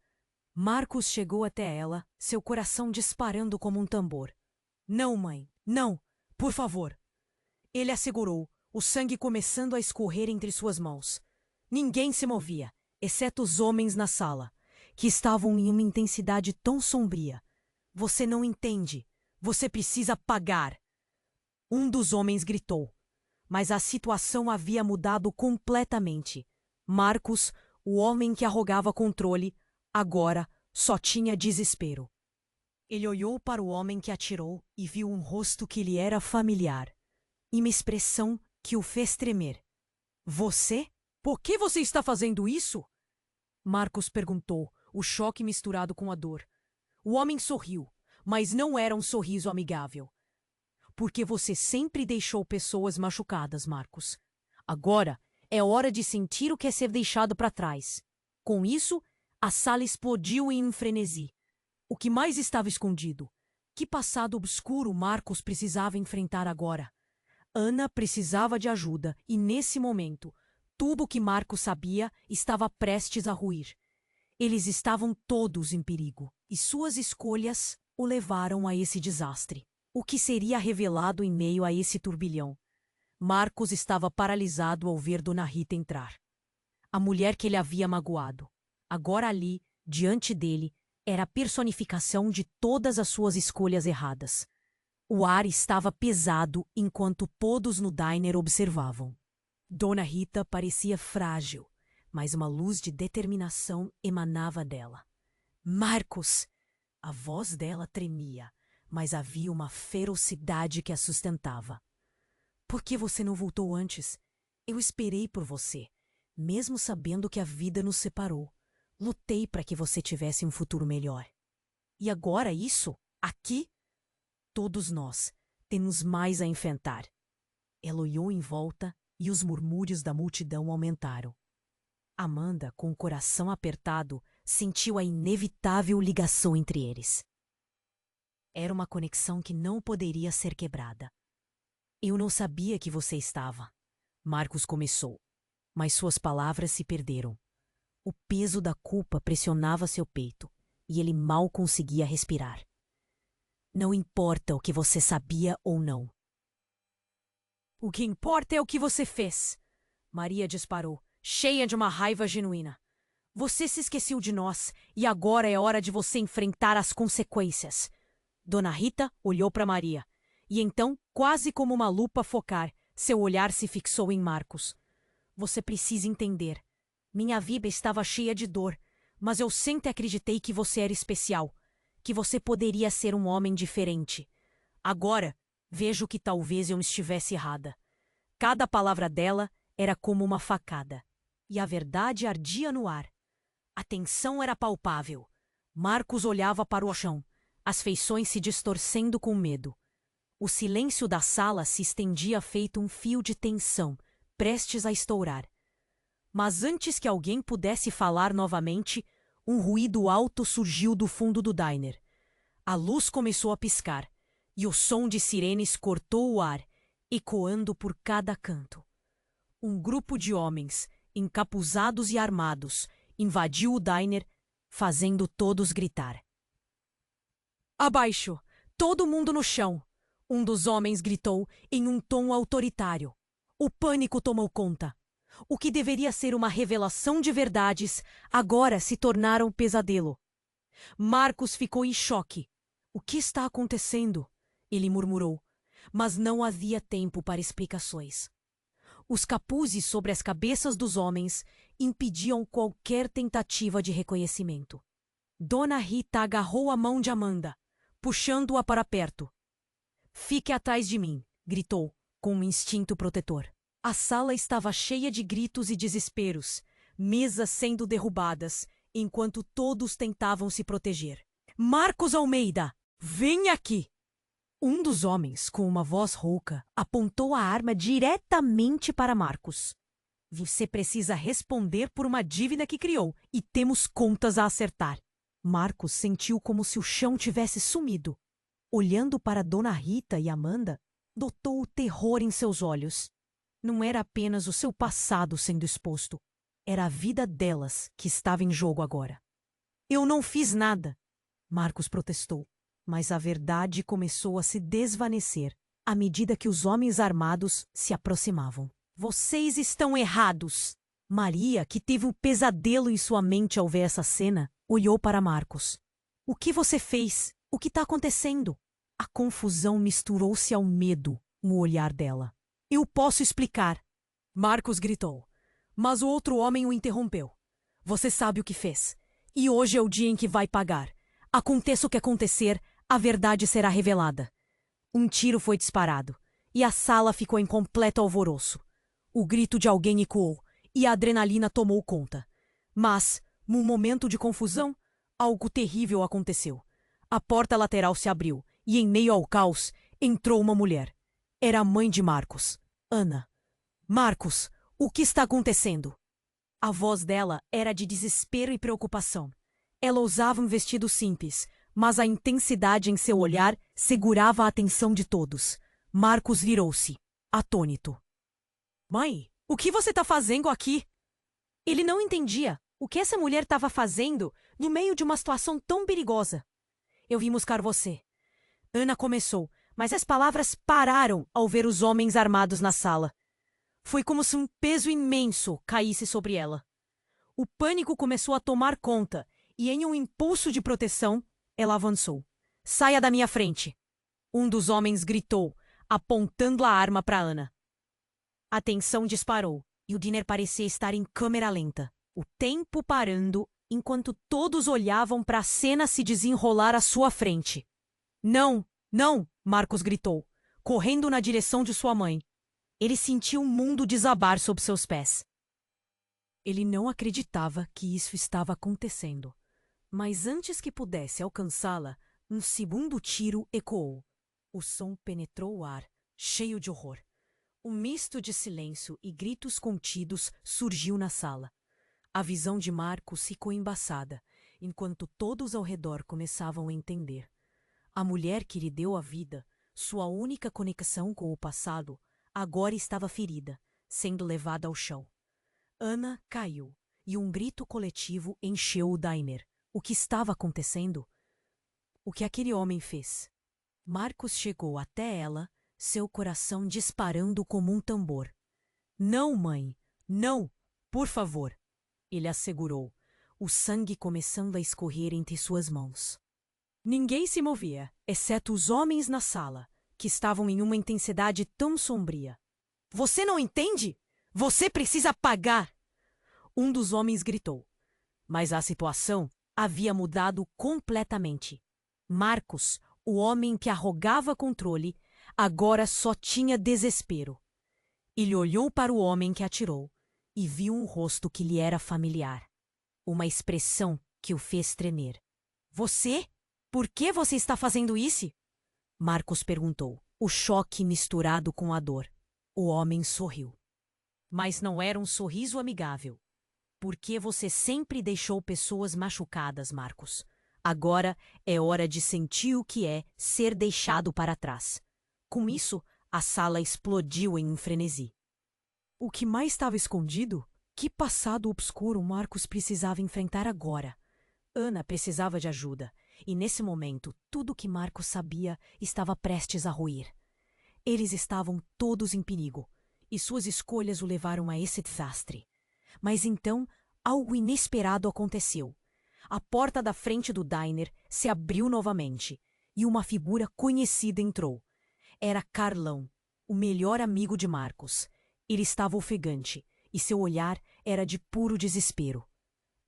[SPEAKER 1] Marcos chegou até ela, seu coração disparando como um tambor. Não, mãe, não, por favor. Ele a segurou, o sangue começando a escorrer entre suas mãos. Ninguém se movia, exceto os homens na sala, que estavam em uma intensidade tão sombria. Você não entende. Você precisa pagar. Um dos homens gritou. Mas a situação havia mudado completamente. Marcos, o homem que arrogava controle, agora só tinha desespero. Ele olhou para o homem que atirou e viu um rosto que lhe era familiar, e uma expressão que o fez tremer. Você? Por que você está fazendo isso? Marcos perguntou, o choque misturado com a dor. O homem sorriu, mas não era um sorriso amigável. Porque você sempre deixou pessoas machucadas, Marcos. Agora é hora de sentir o que é ser deixado para trás. Com isso, a sala explodiu em um frenesi. O que mais estava escondido? Que passado obscuro Marcos precisava enfrentar agora? Ana precisava de ajuda e, nesse momento, tudo o que Marcos sabia estava prestes a ruir. Eles estavam todos em perigo, e suas escolhas o levaram a esse desastre. O que seria revelado em meio a esse turbilhão? Marcos estava paralisado ao ver Dona Rita entrar. A mulher que ele havia magoado. Agora ali, diante dele, era a personificação de todas as suas escolhas erradas. O ar estava pesado enquanto todos no diner observavam. Dona Rita parecia frágil, mas uma luz de determinação emanava dela. Marcos! A voz dela tremia, mas havia uma ferocidade que a sustentava. Por que você não voltou antes? Eu esperei por você, mesmo sabendo que a vida nos separou. Lutei para que você tivesse um futuro melhor. E agora isso? Aqui? Todos nós temos mais a enfrentar. Ela olhou em volta e os murmúrios da multidão aumentaram. Amanda, com o coração apertado, sentiu a inevitável ligação entre eles. Era uma conexão que não poderia ser quebrada. Eu não sabia que você estava. Marcos começou, mas suas palavras se perderam. O peso da culpa pressionava seu peito e ele mal conseguia respirar. Não importa o que você sabia ou não. O que importa é o que você fez. Maria disparou, cheia de uma raiva genuína. Você se esqueceu de nós e agora é hora de você enfrentar as consequências. Dona Rita olhou para Maria e então, quase como uma lupa focar, seu olhar se fixou em Marcos. Você precisa entender. Minha vida estava cheia de dor, mas eu sempre acreditei que você era especial, que você poderia ser um homem diferente. Agora, vejo que talvez eu estivesse errada. Cada palavra dela era como uma facada, e a verdade ardia no ar. A tensão era palpável. Marcos olhava para o chão, as feições se distorcendo com medo. O silêncio da sala se estendia feito um fio de tensão, prestes a estourar. Mas antes que alguém pudesse falar novamente, um ruído alto surgiu do fundo do diner. A luz começou a piscar, e o som de sirenes cortou o ar, ecoando por cada canto. Um grupo de homens, encapuzados e armados, invadiu o diner, fazendo todos gritar. Abaixo! Todo mundo no chão! Um dos homens gritou em um tom autoritário. O pânico tomou conta. O que deveria ser uma revelação de verdades, agora se tornara um pesadelo. Marcos ficou em choque. O que está acontecendo? Ele murmurou, mas não havia tempo para explicações. Os capuzes sobre as cabeças dos homens impediam qualquer tentativa de reconhecimento. Dona Rita agarrou a mão de Amanda, puxando-a para perto. Fique atrás de mim, gritou, com um instinto protetor. A sala estava cheia de gritos e desesperos, mesas sendo derrubadas, enquanto todos tentavam se proteger. Marcos Almeida, vem aqui! Um dos homens, com uma voz rouca, apontou a arma diretamente para Marcos. Você precisa responder por uma dívida que criou e temos contas a acertar. Marcos sentiu como se o chão tivesse sumido. Olhando para Dona Rita e Amanda, notou o terror em seus olhos. Não era apenas o seu passado sendo exposto. Era a vida delas que estava em jogo agora. Eu não fiz nada, Marcos protestou. Mas a verdade começou a se desvanecer à medida que os homens armados se aproximavam. Vocês estão errados! Maria, que teve um pesadelo em sua mente ao ver essa cena, olhou para Marcos. O que você fez? O que está acontecendo? A confusão misturou-se ao medo no olhar dela. Eu posso explicar! Marcos gritou, mas o outro homem o interrompeu. Você sabe o que fez, e hoje é o dia em que vai pagar. Aconteça o que acontecer, a verdade será revelada. Um tiro foi disparado, e a sala ficou em completo alvoroço. O grito de alguém ecoou, e a adrenalina tomou conta. Mas, num momento de confusão, algo terrível aconteceu. A porta lateral se abriu, e em meio ao caos, entrou uma mulher. Era a mãe de Marcos, Ana. Marcos, o que está acontecendo? A voz dela era de desespero e preocupação. Ela usava um vestido simples, mas a intensidade em seu olhar segurava a atenção de todos. Marcos virou-se, atônito. Mãe, o que você está fazendo aqui? Ele não entendia o que essa mulher estava fazendo no meio de uma situação tão perigosa. Eu vim buscar você. Ana começou, mas as palavras pararam ao ver os homens armados na sala. Foi como se um peso imenso caísse sobre ela. O pânico começou a tomar conta e, em um impulso de proteção, ela avançou. Saia da minha frente! Um dos homens gritou, apontando a arma para Ana. A tensão disparou e o diner parecia estar em câmera lenta. O tempo parando enquanto todos olhavam para a cena se desenrolar à sua frente. Não, não! Marcos gritou, correndo na direção de sua mãe. Ele sentiu o mundo desabar sob seus pés. Ele não acreditava que isso estava acontecendo. Mas antes que pudesse alcançá-la, um segundo tiro ecoou. O som penetrou o ar, cheio de horror. Um misto de silêncio e gritos contidos surgiu na sala. A visão de Marcos ficou embaçada, enquanto todos ao redor começavam a entender. A mulher que lhe deu a vida, sua única conexão com o passado, agora estava ferida, sendo levada ao chão. Ana caiu, e um grito coletivo encheu o diner. O que estava acontecendo? O que aquele homem fez? Marcos chegou até ela, seu coração disparando como um tambor. Não, mãe, não, por favor, ele assegurou, o sangue começando a escorrer entre suas mãos. Ninguém se movia, exceto os homens na sala, que estavam em uma intensidade tão sombria. Você não entende? Você precisa pagar! Um dos homens gritou. Mas a situação havia mudado completamente. Marcos, o homem que arrogava controle, agora só tinha desespero. Ele olhou para o homem que atirou e viu um rosto que lhe era familiar. Uma expressão que o fez tremer. Você? Por que você está fazendo isso? Marcos perguntou, o choque misturado com a dor. O homem sorriu. Mas não era um sorriso amigável. Por que você sempre deixou pessoas machucadas, Marcos? Agora é hora de sentir o que é ser deixado para trás. Com isso, a sala explodiu em um frenesi. O que mais estava escondido? Que passado obscuro Marcos precisava enfrentar agora? Ana precisava de ajuda, e nesse momento tudo o que Marcos sabia estava prestes a ruir. Eles estavam todos em perigo, e suas escolhas o levaram a esse desastre. Mas então, algo inesperado aconteceu. A porta da frente do diner se abriu novamente, e uma figura conhecida entrou. Era Carlão, o melhor amigo de Marcos. Ele estava ofegante, e seu olhar era de puro desespero.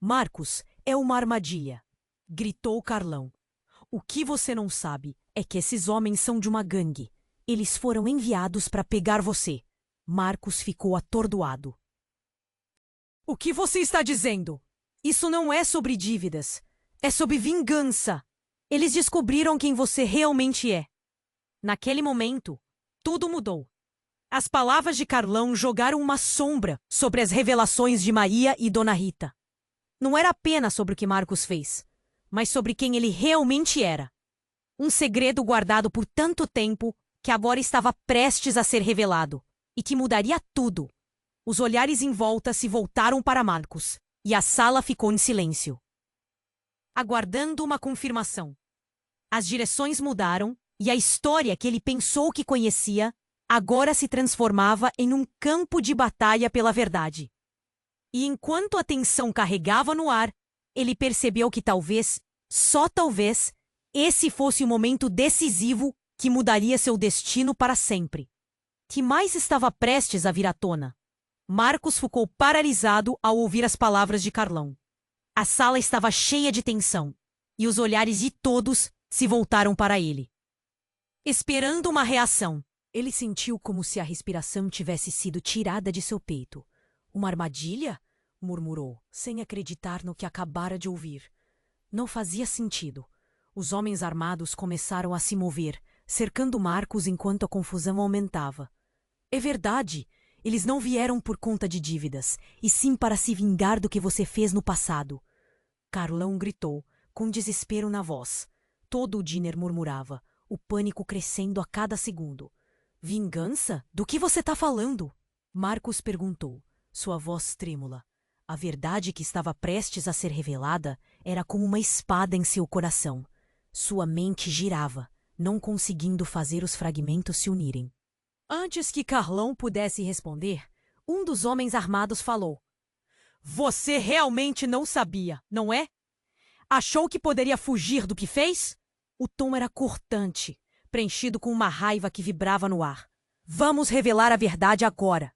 [SPEAKER 1] Marcos, é uma armadilha! Gritou Carlão. O que você não sabe é que esses homens são de uma gangue. Eles foram enviados para pegar você. Marcos ficou atordoado. O que você está dizendo? Isso não é sobre dívidas. É sobre vingança. Eles descobriram quem você realmente é. Naquele momento, tudo mudou. As palavras de Carlão jogaram uma sombra sobre as revelações de Maria e Dona Rita. Não era apenas sobre o que Marcos fez, mas sobre quem ele realmente era. Um segredo guardado por tanto tempo que agora estava prestes a ser revelado e que mudaria tudo. Os olhares em volta se voltaram para Marcos e a sala ficou em silêncio, aguardando uma confirmação. As direções mudaram e a história que ele pensou que conhecia agora se transformava em um campo de batalha pela verdade. E enquanto a tensão carregava no ar, ele percebeu que talvez, só talvez, esse fosse o momento decisivo que mudaria seu destino para sempre. Que mais estava prestes a vir à tona? Marcos ficou paralisado ao ouvir as palavras de Carlão. A sala estava cheia de tensão, e os olhares de todos se voltaram para ele. Esperando uma reação, ele sentiu como se a respiração tivesse sido tirada de seu peito. Uma armadilha? Murmurou, sem acreditar no que acabara de ouvir. Não fazia sentido. Os homens armados começaram a se mover, cercando Marcos enquanto a confusão aumentava. É verdade! Eles não vieram por conta de dívidas, e sim para se vingar do que você fez no passado. Carlão gritou, com desespero na voz. Todo o diner murmurava, o pânico crescendo a cada segundo. Vingança? Do que você está falando? Marcos perguntou, sua voz trêmula. A verdade que estava prestes a ser revelada era como uma espada em seu coração. Sua mente girava, não conseguindo fazer os fragmentos se unirem. Antes que Carlão pudesse responder, um dos homens armados falou. Você realmente não sabia, não é? Achou que poderia fugir do que fez? O tom era cortante, preenchido com uma raiva que vibrava no ar. Vamos revelar a verdade agora.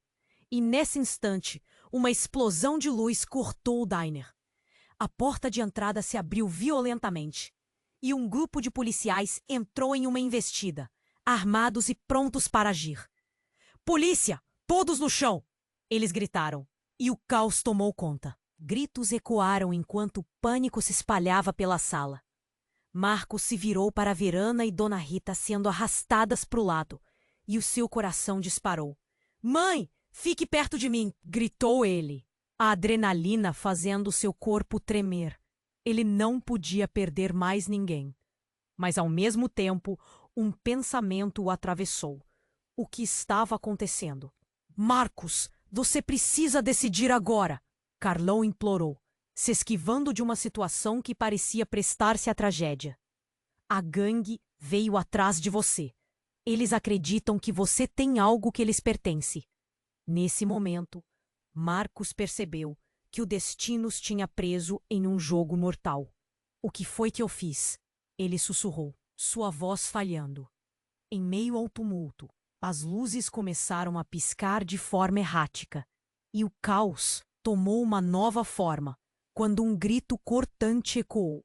[SPEAKER 1] E nesse instante, uma explosão de luz cortou o diner. A porta de entrada se abriu violentamente, e um grupo de policiais entrou em uma investida, armados e prontos para agir. Polícia! Todos no chão! Eles gritaram, e o caos tomou conta. Gritos ecoaram enquanto o pânico se espalhava pela sala. Marcos se virou para ver Ana e Dona Rita sendo arrastadas para o lado, e o seu coração disparou. Mãe, fique perto de mim! Gritou ele, a adrenalina fazendo seu corpo tremer. Ele não podia perder mais ninguém. Mas, ao mesmo tempo, um pensamento o atravessou. O que estava acontecendo? Marcos, você precisa decidir agora! Carlão implorou, se esquivando de uma situação que parecia prestar-se à tragédia. A gangue veio atrás de você. Eles acreditam que você tem algo que lhes pertence. Nesse momento, Marcos percebeu que o destino os tinha preso em um jogo mortal. O que foi que eu fiz? Ele sussurrou, sua voz falhando. Em meio ao tumulto, as luzes começaram a piscar de forma errática, e o caos tomou uma nova forma, quando um grito cortante ecoou.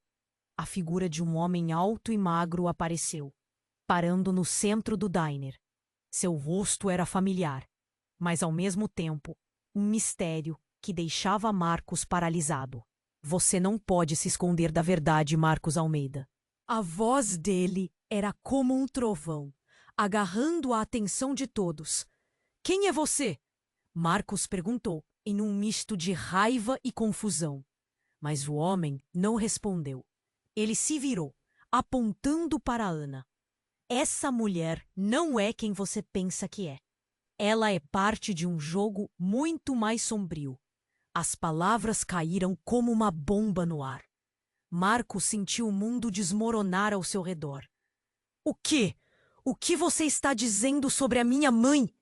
[SPEAKER 1] A figura de um homem alto e magro apareceu, parando no centro do diner. Seu rosto era familiar, mas ao mesmo tempo, um mistério que deixava Marcos paralisado. Você não pode se esconder da verdade, Marcos Almeida. A voz dele era como um trovão, agarrando a atenção de todos. Quem é você? Marcos perguntou, em um misto de raiva e confusão. Mas o homem não respondeu. Ele se virou, apontando para Ana. Essa mulher não é quem você pensa que é. Ela é parte de um jogo muito mais sombrio. As palavras caíram como uma bomba no ar. Marcos sentiu o mundo desmoronar ao seu redor. O quê? O que você está dizendo sobre a minha mãe?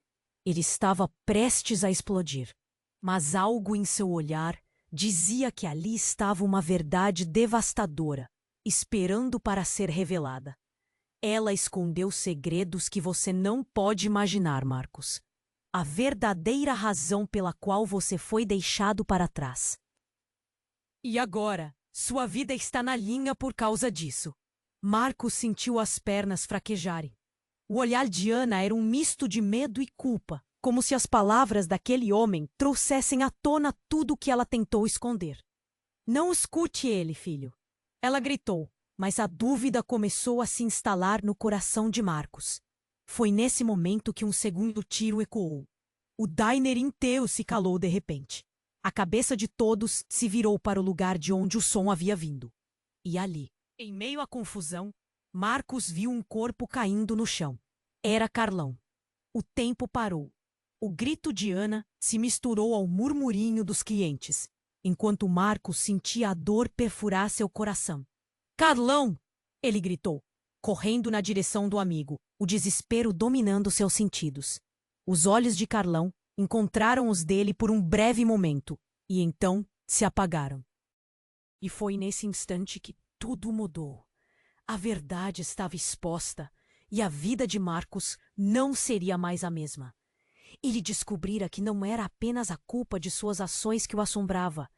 [SPEAKER 1] Ele estava prestes a explodir. Mas algo em seu olhar dizia que ali estava uma verdade devastadora, esperando para ser revelada. Ela escondeu segredos que você não pode imaginar, Marcos. A verdadeira razão pela qual você foi deixado para trás. E agora, sua vida está na linha por causa disso. Marcos sentiu as pernas fraquejarem. O olhar de Ana era um misto de medo e culpa, como se as palavras daquele homem trouxessem à tona tudo o que ela tentou esconder. Não escute ele, filho. Ela gritou, mas a dúvida começou a se instalar no coração de Marcos. Foi nesse momento que um segundo tiro ecoou. O diner inteiro se calou de repente. A cabeça de todos se virou para o lugar de onde o som havia vindo. E ali, em meio à confusão, Marcos viu um corpo caindo no chão. Era Carlão. O tempo parou. O grito de Ana se misturou ao murmurinho dos clientes, enquanto Marcos sentia a dor perfurar seu coração. Carlão! Ele gritou, correndo na direção do amigo, o desespero dominando seus sentidos. Os olhos de Carlão encontraram os dele por um breve momento, e então se apagaram. E foi nesse instante que tudo mudou. A verdade estava exposta, e a vida de Marcos não seria mais a mesma. Ele descobrira que não era apenas a culpa de suas ações que o assombrava,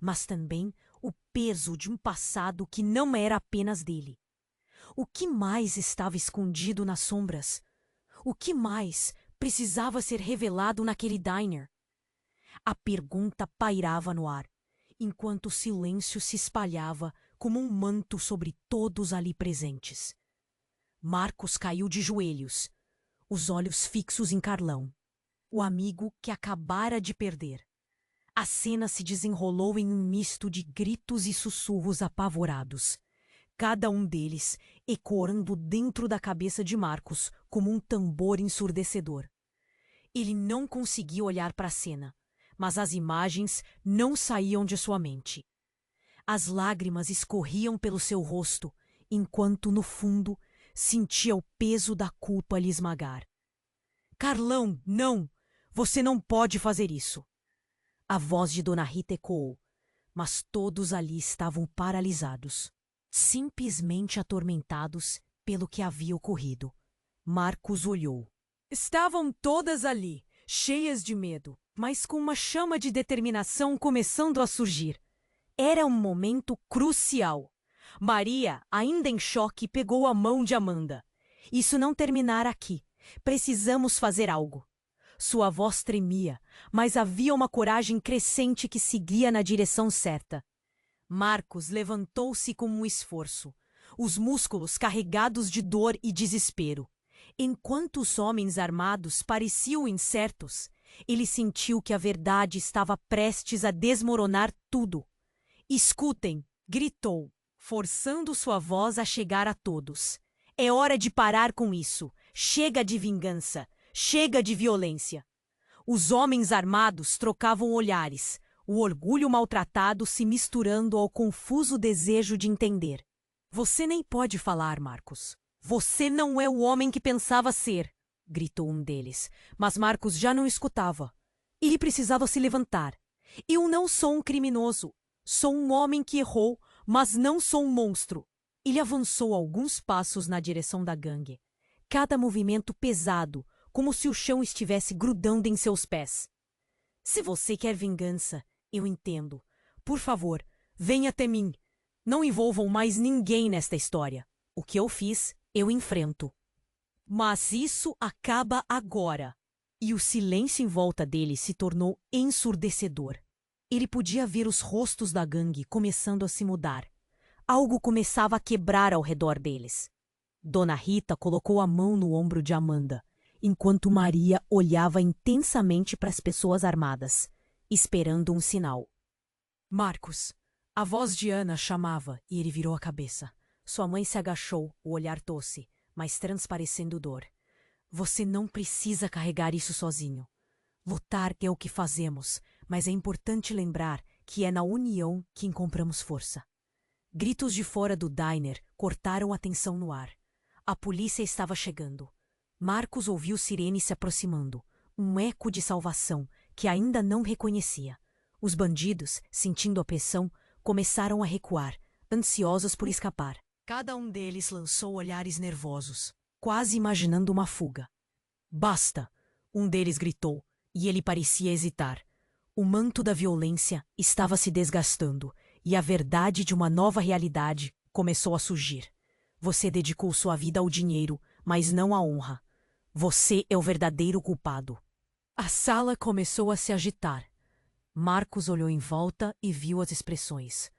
[SPEAKER 1] mas também o peso de um passado que não era apenas dele. O que mais estava escondido nas sombras? O que mais precisava ser revelado naquele diner? A pergunta pairava no ar, enquanto o silêncio se espalhava como um manto sobre todos ali presentes. Marcos caiu de joelhos, os olhos fixos em Carlão, o amigo que acabara de perder. A cena se desenrolou em um misto de gritos e sussurros apavorados, cada um deles ecoando dentro da cabeça de Marcos como um tambor ensurdecedor. Ele não conseguia olhar para a cena, mas as imagens não saíam de sua mente. As lágrimas escorriam pelo seu rosto, enquanto, no fundo, sentia o peso da culpa lhe esmagar. Carlão, não! Você não pode fazer isso! A voz de Dona Rita ecoou, mas todos ali estavam paralisados, simplesmente atormentados pelo que havia ocorrido. Marcos olhou. Estavam todas ali, cheias de medo, mas com uma chama de determinação começando a surgir. Era um momento crucial. Maria, ainda em choque, pegou a mão de Amanda. Isso não terminara aqui. Precisamos fazer algo. Sua voz tremia, mas havia uma coragem crescente que seguia na direção certa. Marcos levantou-se com um esforço, os músculos carregados de dor e desespero. Enquanto os homens armados pareciam incertos, ele sentiu que a verdade estava prestes a desmoronar tudo. Escutem! Gritou, forçando sua voz a chegar a todos. É hora de parar com isso. Chega de vingança. Chega de violência. Os homens armados trocavam olhares, o orgulho maltratado se misturando ao confuso desejo de entender. Você nem pode falar, Marcos. Você não é o homem que pensava ser, gritou um deles, mas Marcos já não escutava. Ele precisava se levantar. Eu não sou um criminoso. Sou um homem que errou, mas não sou um monstro. Ele avançou alguns passos na direção da gangue. Cada movimento pesado, como se o chão estivesse grudando em seus pés. Se você quer vingança, eu entendo. Por favor, venha até mim. Não envolvam mais ninguém nesta história. O que eu fiz, eu enfrento. Mas isso acaba agora. E o silêncio em volta dele se tornou ensurdecedor. Ele podia ver os rostos da gangue começando a se mudar. Algo começava a quebrar ao redor deles. Dona Rita colocou a mão no ombro de Amanda, enquanto Maria olhava intensamente para as pessoas armadas, esperando um sinal. Marcos. A voz de Ana chamava e ele virou a cabeça. Sua mãe se agachou, o olhar doce, mas transparecendo dor. Você não precisa carregar isso sozinho. Lutar é o que fazemos, mas é importante lembrar que é na união que encontramos força. Gritos de fora do diner cortaram a tensão no ar. A polícia estava chegando. Marcos ouviu sirenes se aproximando, um eco de salvação que ainda não reconhecia. Os bandidos, sentindo a pressão, começaram a recuar, ansiosos por escapar. Cada um deles lançou olhares nervosos, quase imaginando uma fuga. Basta! Um deles gritou, e ele parecia hesitar. O manto da violência estava se desgastando, e a verdade de uma nova realidade começou a surgir. Você dedicou sua vida ao dinheiro, mas não à honra. Você é o verdadeiro culpado. A sala começou a se agitar. Marcos olhou em volta e viu as expressões.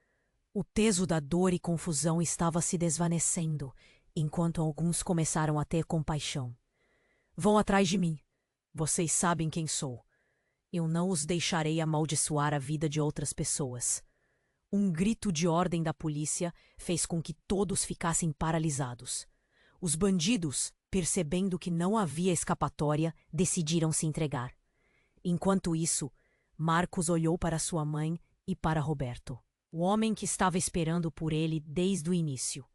[SPEAKER 1] O peso da dor e confusão estava se desvanecendo, enquanto alguns começaram a ter compaixão. Vão atrás de mim. Vocês sabem quem sou. Eu não os deixarei amaldiçoar a vida de outras pessoas. Um grito de ordem da polícia fez com que todos ficassem paralisados. Os bandidos, percebendo que não havia escapatória, decidiram se entregar. Enquanto isso, Marcos olhou para sua mãe e para Roberto, o homem que estava esperando por ele desde o início.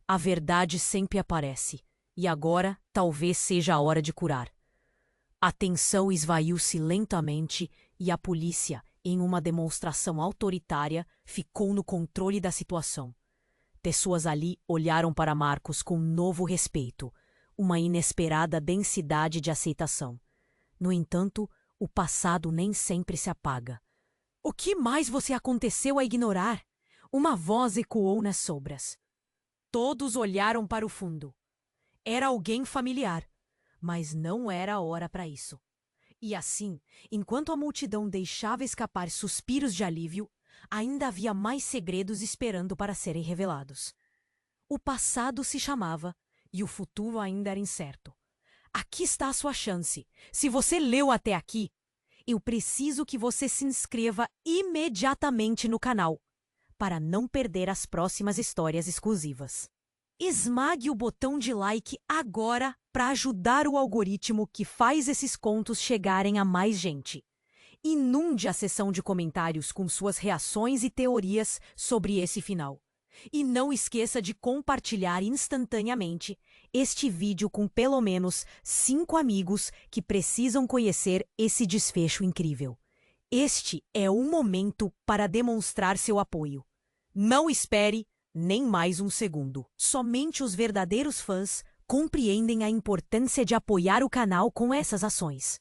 [SPEAKER 1] A verdade sempre aparece, e agora talvez seja a hora de curar. A tensão esvaiu-se lentamente e a polícia, em uma demonstração autoritária, ficou no controle da situação. Pessoas ali olharam para Marcos com novo respeito, uma inesperada densidade de aceitação. No entanto, o passado nem sempre se apaga. O que mais você aconteceu a ignorar? Uma voz ecoou nas sombras. Todos olharam para o fundo. Era alguém familiar, mas não era a hora para isso. E assim, enquanto a multidão deixava escapar suspiros de alívio, ainda havia mais segredos esperando para serem revelados. O passado se chamava e o futuro ainda era incerto. Aqui está a sua chance. Se você leu até aqui, eu preciso que você se inscreva imediatamente no canal para não perder as próximas histórias exclusivas. Esmague o botão de like agora para ajudar o algoritmo que faz esses contos chegarem a mais gente. Inunde a seção de comentários com suas reações e teorias sobre esse final. E não esqueça de compartilhar instantaneamente este vídeo com pelo menos 5 amigos que precisam conhecer esse desfecho incrível. Este é o momento para demonstrar seu apoio. Não espere nem mais um segundo. Somente os verdadeiros fãs compreendem a importância de apoiar o canal com essas ações.